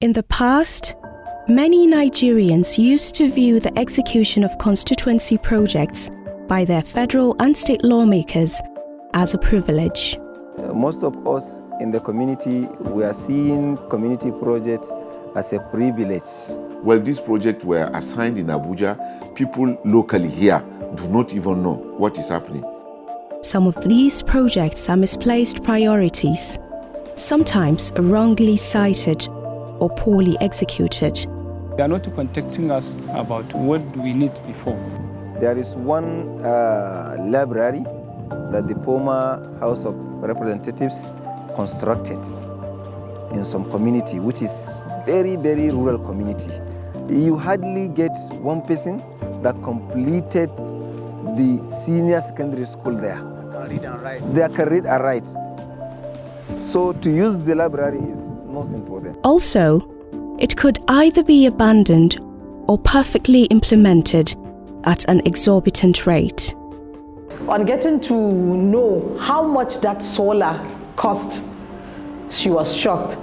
In the past, many Nigerians used to view the execution of constituency projects by their federal and state lawmakers as a privilege. Most of us in the community, we are seeing community projects as a privilege. Well, these projects were assigned in Abuja. People locally here do not even know what is happening. Some of these projects are misplaced priorities, sometimes wrongly cited or poorly executed. They are not contacting us about what we need before. There is one library that the former House of Representatives constructed in some community, which is very, very rural community. You hardly get one person that completed the senior secondary school there. They can read and write. So to use the library is most important. Also, it could either be abandoned or perfectly implemented at an exorbitant rate. On getting to know how much that solar cost, she was shocked.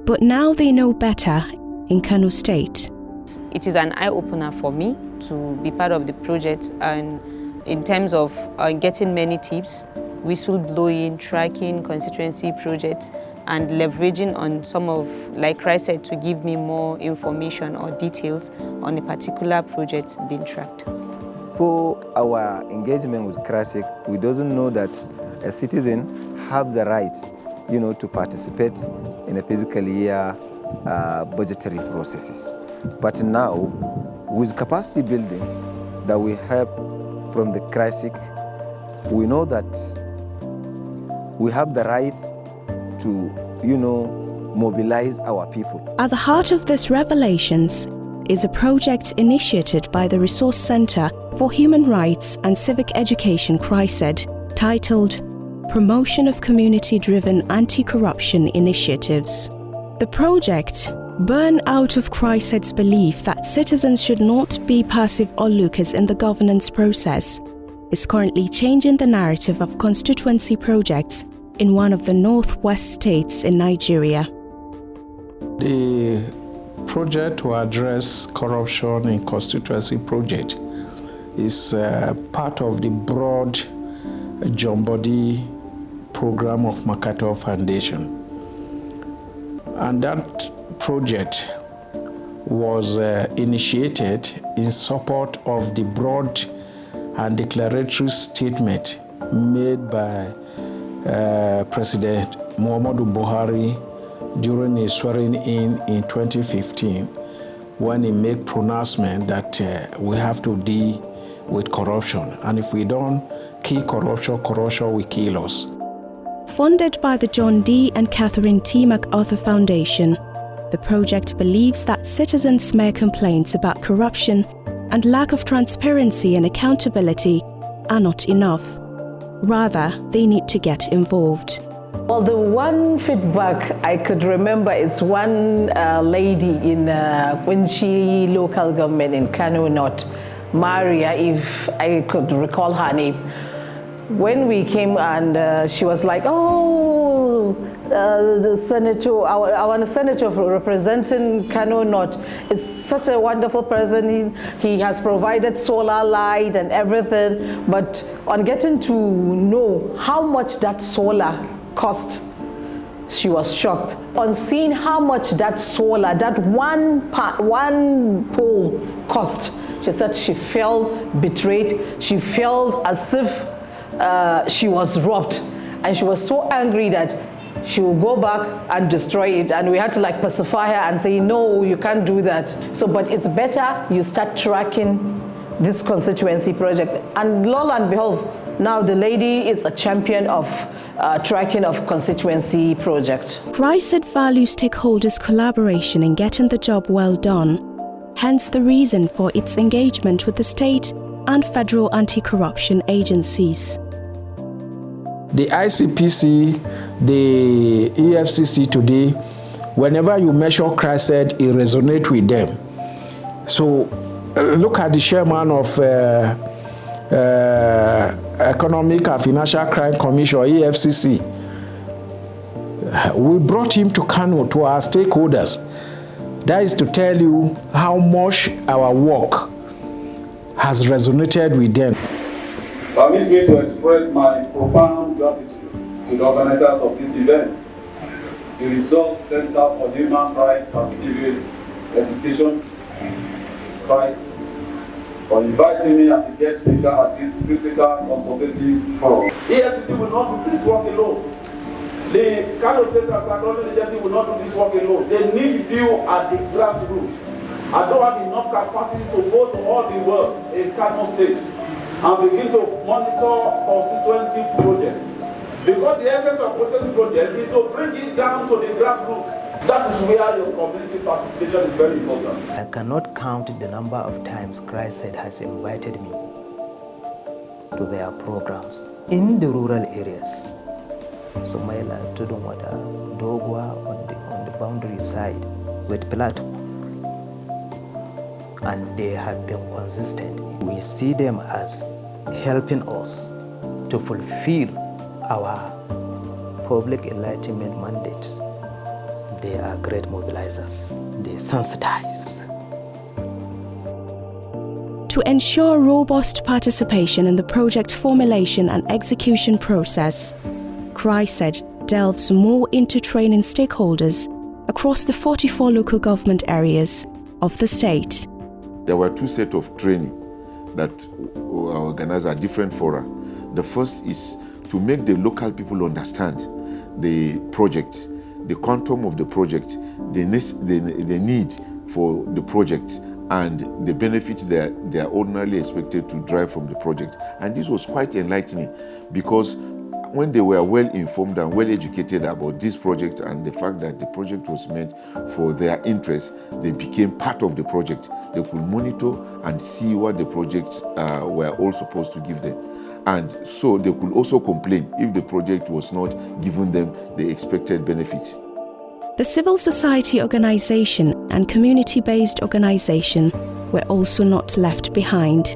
But now they know better in Kano State. It is an eye-opener for me to be part of the project, and in terms of getting many tips, whistleblowing, tracking constituency projects, and leveraging on some of, like CHRICED, to give me more information or details on a particular project being tracked. For our engagement with CHRICED, we doesn't know that a citizen have the right, to participate in a fiscal year budgetary processes. But now, with capacity building that we have from the CHRICED, we know that we have the right to, mobilize our people. At the heart of this revelations is a project initiated by the Resource Center for Human Rights and Civic Education, CHRICED, titled Promotion of Community-Driven Anti-Corruption Initiatives. The project, born out of CHRICED's belief that citizens should not be passive onlookers in the governance process, is currently changing the narrative of constituency projects in one of the northwest states in Nigeria. The project to address corruption in constituency project is part of the broad John Body program of Makato Foundation. And that project was initiated in support of the broad and declaratory statement made by President Muhammadu Buhari during his swearing-in 2015, when he made pronouncement that we have to deal with corruption, and if we don't kill corruption, corruption will kill us. Funded by the John D. and Catherine T. MacArthur Foundation, the project believes that citizens' mere complaints about corruption and lack of transparency and accountability are not enough. Rather, they need to get involved. Well, the one feedback I could remember is one lady in Quincy local government in Kano North, Maria, if I could recall her name. When we came and she was like, the senator, our senator representing Kano North is such a wonderful person. He has provided solar light and everything, but on getting to know how much that solar cost, she was shocked. On seeing how much that solar, that one pole cost, she said she felt betrayed. She felt as if she was robbed, and she was so angry that she will go back and destroy it, and we had to pacify her and say, no, you can't do that. So, but it's better you start tracking this constituency project. And lo and behold, now the lady is a champion of tracking of constituency project. CHRICED values stakeholders' collaboration in getting the job well done, hence the reason for its engagement with the state and federal anti-corruption agencies. The ICPC, the EFCC today, whenever you measure CHRICED, it resonates with them. So look at the chairman of Economic and Financial Crime Commission, EFCC. We brought him to Kano, to our stakeholders, That is to tell you how much our work has resonated with them. Permit me to express my profound gratitude to the organizers of this event, the Resource Center for Human Rights and Civic Education, CHRICED, for inviting me as a guest speaker at this critical consultative forum. EFCC will not do this work alone. The Kano State Technology Agency will not do this work alone. They need you at the grassroots. I don't have enough capacity to go to all the world in Kano State and begin to monitor constituency projects. Because the essence of constituency project is to bring it down to the grassroots. That is where your community participation is very important. I cannot count the number of times CHRICED has invited me to their programs in the rural areas. Somaila, Tudunwada, Dogwa on the boundary side with Plateau. And they have been consistent. We see them as helping us to fulfill our public enlightenment mandate. They are great mobilizers. They sensitize. To ensure robust participation in the project formulation and execution process, CHRICED delves more into training stakeholders across the 44 local government areas of the state. There were two sets of training that were organized at different fora. The first is to make the local people understand the project, the quantum of the project, the need for the project, and the benefits that they are ordinarily expected to derive from the project. And this was quite enlightening, because when they were well informed and well educated about this project and the fact that the project was meant for their interest, they became part of the project. They could monitor and see what the projects were all supposed to give them. And so they could also complain if the project was not giving them the expected benefits. The civil society organization and community-based organization were also not left behind.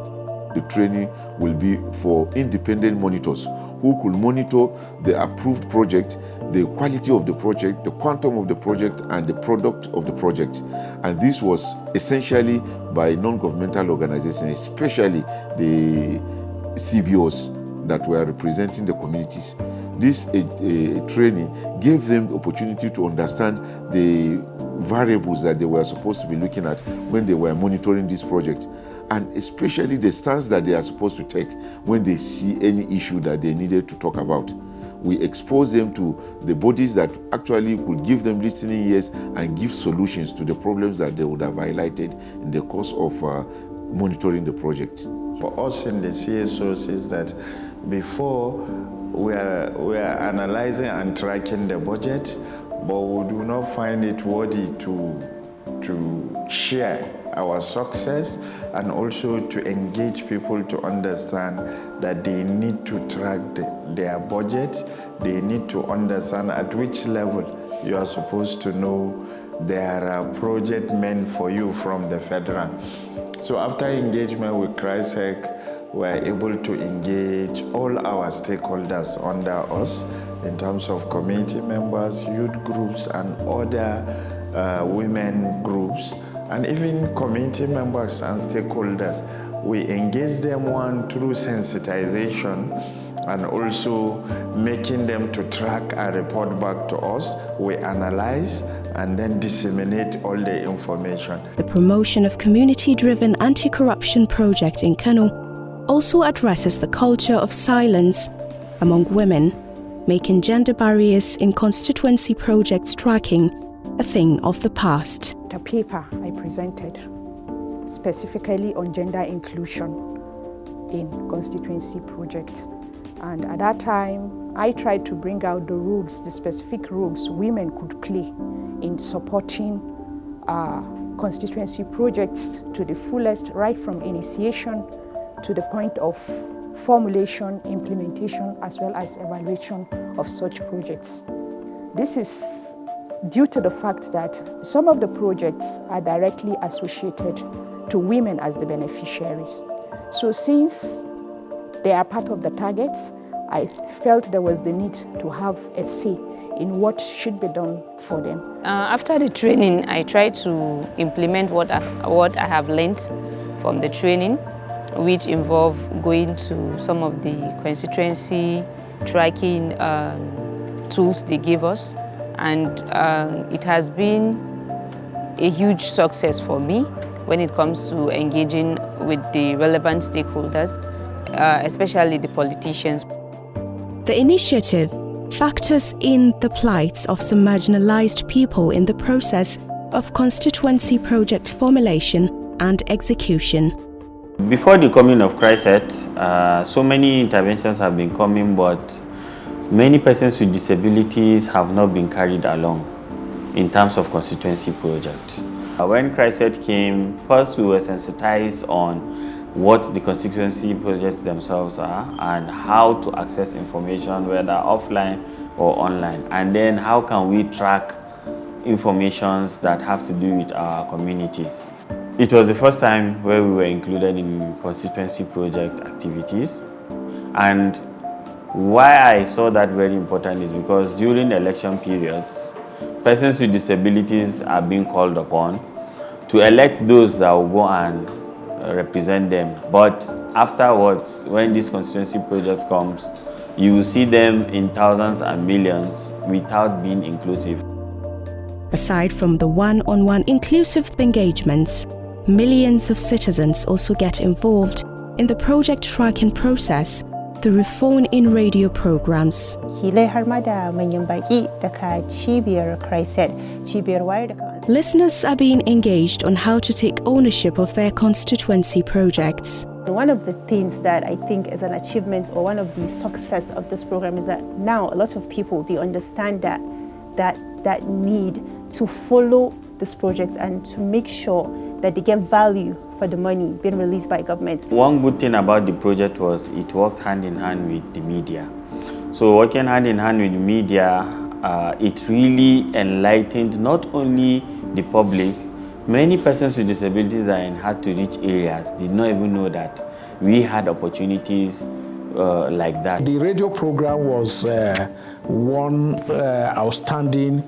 The training will be for independent monitors who could monitor the approved project, the quality of the project, the quantum of the project, and the product of the project. And this was essentially by non-governmental organizations, especially the CBOs that were representing the communities. This training gave them the opportunity to understand the variables that they were supposed to be looking at when they were monitoring this project, and especially the stance that they are supposed to take when they see any issue that they needed to talk about. We expose them to the bodies that actually could give them listening ears and give solutions to the problems that they would have highlighted in the course of monitoring the project. For us in the CSOs is that before we are analyzing and tracking the budget, but we do not find it worthy to share our success and also to engage people to understand that they need to track their budget. They need to understand at which level you are supposed to know there are projects meant for you from the federal. So after engagement with CHRICED, we are able to engage all our stakeholders under us in terms of community members, youth groups, and other women groups, and even community members and stakeholders. We engage them, one, through sensitization and also making them to track and report back to us. We analyze and then disseminate all the information. The promotion of community-driven anti-corruption project in Kano also addresses the culture of silence among women, making gender barriers in constituency projects tracking a thing of the past. The paper I presented specifically on gender inclusion in constituency projects. And at that time, I tried to bring out the roles, the specific roles women could play in supporting constituency projects to the fullest, right from initiation to the point of formulation, implementation, as well as evaluation of such projects. This is due to the fact that some of the projects are directly associated to women as the beneficiaries. So since they are part of the targets, I felt there was the need to have a say in what should be done for them. After the training, I tried to implement what I have learned from the training, which involved going to some of the constituency tracking tools they gave us, and it has been a huge success for me when it comes to engaging with the relevant stakeholders, especially the politicians. The initiative factors in the plights of some marginalized people in the process of constituency project formulation and execution. Before the coming of CHRICED, so many interventions have been coming, but many persons with disabilities have not been carried along in terms of constituency project. When CHRICED came, first we were sensitized on what the constituency projects themselves are and how to access information, whether offline or online, and then how can we track informations that have to do with our communities. It was the first time where we were included in constituency project activities, and why I saw that very important is because during election periods, persons with disabilities are being called upon to elect those that will go and represent them. But afterwards, when this constituency project comes, you will see them in thousands and millions without being inclusive. Aside from the one-on-one inclusive engagements, millions of citizens also get involved in the project tracking process through phone-in radio programs. Listeners are being engaged on how to take ownership of their constituency projects. One of the things that I think is an achievement or one of the success of this program is that now a lot of people, they understand that need to follow this project and to make sure that they get value for the money being released by government. One good thing about the project was it worked hand in hand with the media. So working hand in hand with the media, it really enlightened not only the public. Many persons with disabilities are in hard-to-reach areas did not even know that we had opportunities like that. The radio program was one outstanding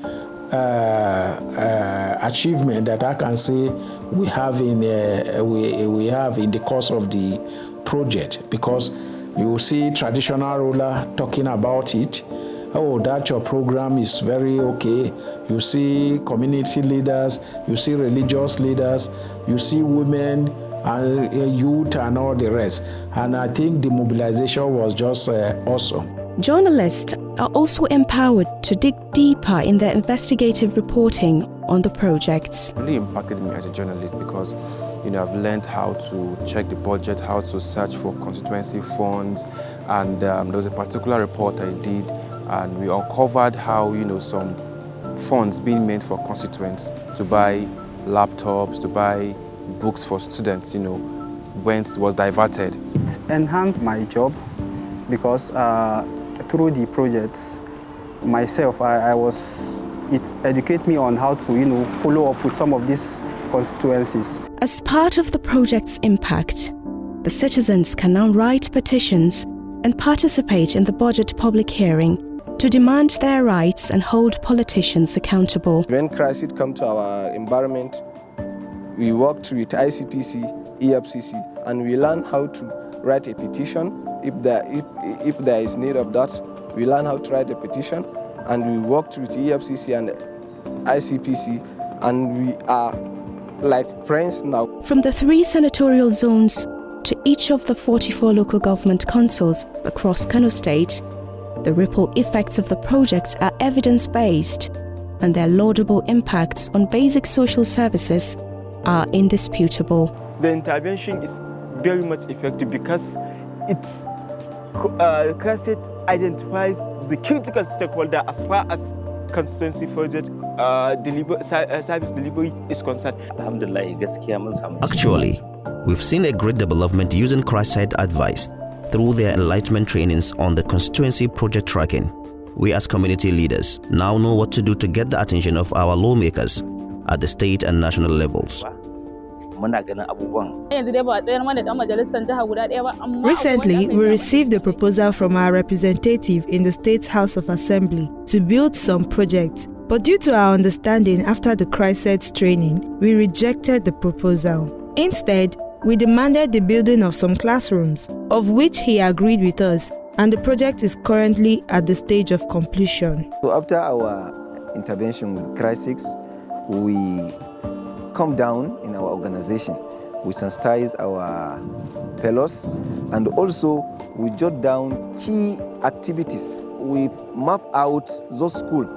achievement that I can say we have in the course of the project, because you see traditional ruler talking about it. Oh, that your program is very okay. You see community leaders, you see religious leaders, you see women and youth and all the rest. And I think the mobilization was just awesome. Journalists are also empowered to dig deeper in their investigative reporting on the projects. It really impacted me as a journalist because, I've learned how to check the budget, how to search for constituency funds, and there was a particular report I did, and we uncovered how, some funds being made for constituents to buy laptops, to buy books for students, was diverted. It enhanced my job because through the projects, myself, it educated me on how to, follow up with some of these constituencies. As part of the project's impact, the citizens can now write petitions and participate in the budget public hearing to demand their rights and hold politicians accountable. When CHRICED come to our environment, we worked with ICPC, EFCC, and we learn how to write a petition. If there is need of that, we learn how to write a petition, and we worked with EFCC and ICPC, and we are like friends now. From the 3 senatorial zones to each of the 44 local government councils across Kano State, the ripple effects of the project are evidence-based, and their laudable impacts on basic social services are indisputable. The intervention is very much effective because CHRICED identifies the critical stakeholder as far as constituency project service delivery is concerned. Actually, we've seen a great development using CHRICED advice through their enlightenment trainings on the constituency project tracking. We as community leaders now know what to do to get the attention of our lawmakers at the state and national levels. Recently, we received a proposal from our representative in the State House of Assembly to build some projects, but due to our understanding after the CHRICED training, we rejected the proposal. Instead, we demanded the building of some classrooms, of which he agreed with us, and the project is currently at the stage of completion. So after our intervention with CHRICED, we come down in our organization. We sensitize our fellows, and also we jot down key activities. We map out those schools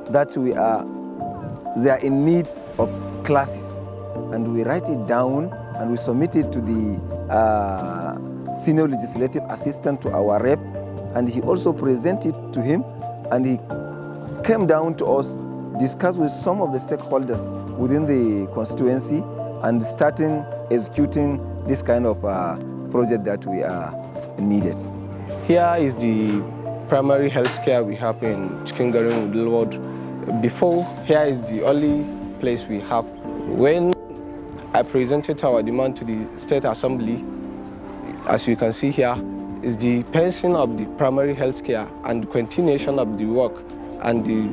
that they are in need of classes, and we write it down and we submit it to the senior legislative assistant to our rep, and he also presented it to him, and he came down to us, discussed with some of the stakeholders within the constituency, and starting executing this kind of project that we are needed. Here is the primary health care we have in Chikingarin Woodlord. Before, here is the only place we have. When I presented our demand to the State Assembly, as you can see here, is the pension of the primary health care and the continuation of the work, and the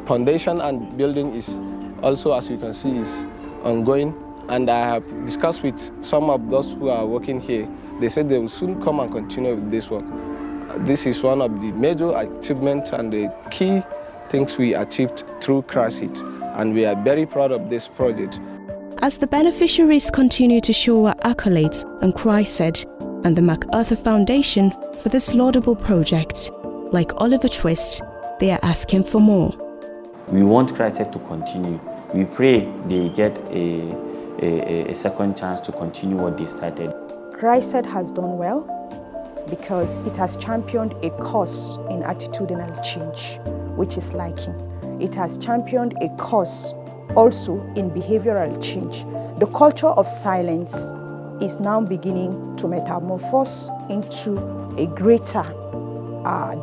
foundation and building is also, as you can see, is ongoing. And I have discussed with some of those who are working here. They said they will soon come and continue with this work. This is one of the major achievements and the key things we achieved through CHRICED, and we are very proud of this project. As the beneficiaries continue to show our accolades on CHRICED and the MacArthur Foundation for this laudable project, like Oliver Twist, they are asking for more. We want CHRICED to continue. We pray they get a second chance to continue what they started. CHRICED has done well because it has championed a course in attitudinal change, which is liking. It has championed a course also in behavioral change. The culture of silence is now beginning to metamorphose into a greater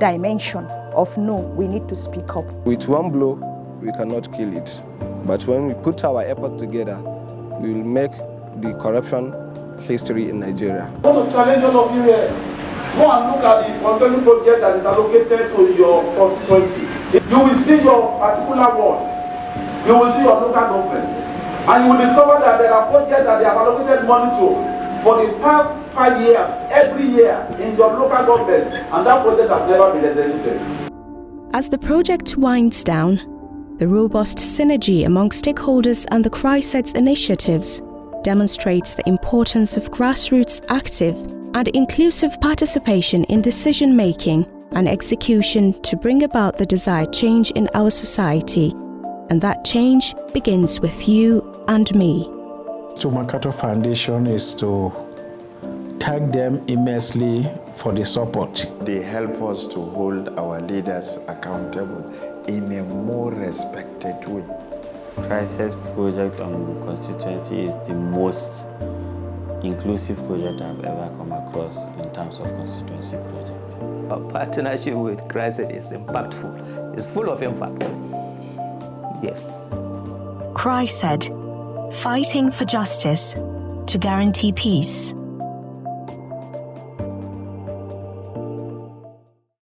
dimension of no, we need to speak up. With one blow, we cannot kill it. But when we put our effort together, we will make the corruption history in Nigeria. I want to challenge all of you here. Go and look at the constituency project that is allocated to your constituency. You will see your particular ward. You will see your local government. And you will discover that there are projects that they have allocated money to for the past 5 years, every year in your local government, and that project has never been executed. As the project winds down, the robust synergy among stakeholders and the CHRICED's initiatives demonstrates the importance of grassroots active and inclusive participation in decision-making and execution to bring about the desired change in our society. And that change begins with you and me. To MacArthur Foundation is to thank them immensely for the support. They help us to hold our leaders accountable in a more respected way. CHRICED project on constituency is the most inclusive project I've ever come across in terms of constituency project. Our partnership with CHRICED is impactful. It's full of impact. Yes. CHRICED, fighting for justice to guarantee peace.